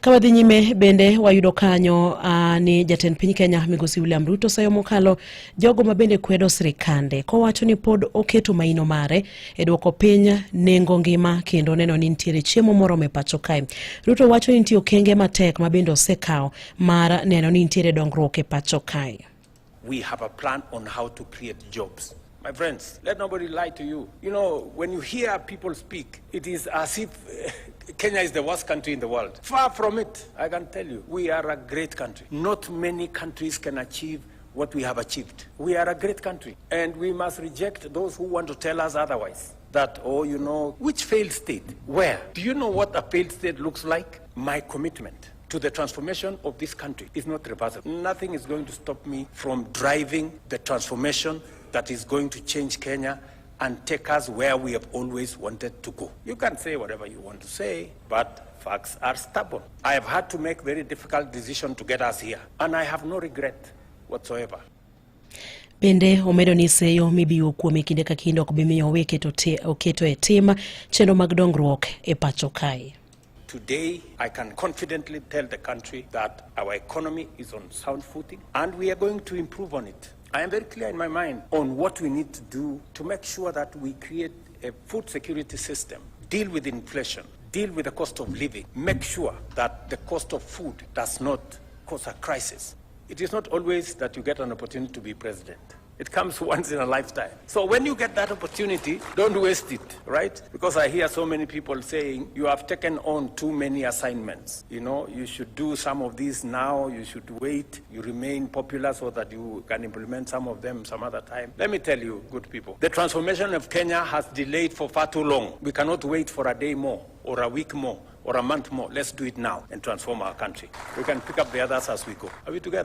Kawadhi nyime bende wayudo kanyo ni Jatend piny Kenya migosi William Ruto sayo mokalo jogo mabende kwedo sirkande kowacho ni pod oketo maino mare e duoko piny nengo ngima kendo neno ni nitiere chiemo moromo e pacho kae. Ruto wacho ni nitie okenge matek mabende osekawo mar neno ni nitiere dongruok e pacho kae. We have a plan on how to create jobs. My friends, let nobody lie to you. You know, when you hear people speak, it is as if Kenya is the worst country in the world. Far from it, I can tell you. We are a great country. Not many countries can achieve what we have achieved. We are a great country. And we must reject those who want to tell us otherwise. That, oh, you know, which failed state? Where? Do you know what a failed state looks like? My commitment to the transformation of this country is not reversible. Nothing is going to stop me from driving the transformation that is going to change Kenya and take us where we have always wanted to go. You can say whatever you want to say, but facts are stubborn. I have had to make very difficult decisions to get us here, and I have no regret whatsoever. Bende omedo ni seyo mibiyo kuome kinde ka kinde ok bimiyo oketo e tim chenro mag dongruok e pacho kae. Today, I can confidently tell the country that our economy is on sound footing, and we are going to improve on it. I am very clear in my mind on what we need to do to make sure that we create a food security system, deal with inflation, deal with the cost of living, make sure that the cost of food does not cause a crisis. It is not always that you get an opportunity to be president. It comes once in a lifetime. So when you get that opportunity, don't waste it, right? Because I hear so many people saying, you have taken on too many assignments. You know, you should do some of these now, you should wait, you remain popular so that you can implement some of them some other time. Let me tell you, good people, the transformation of Kenya has delayed for far too long. We cannot wait for a day more, or a week more, or a month more. Let's do it now and transform our country. We can pick up the others as we go. Are we together?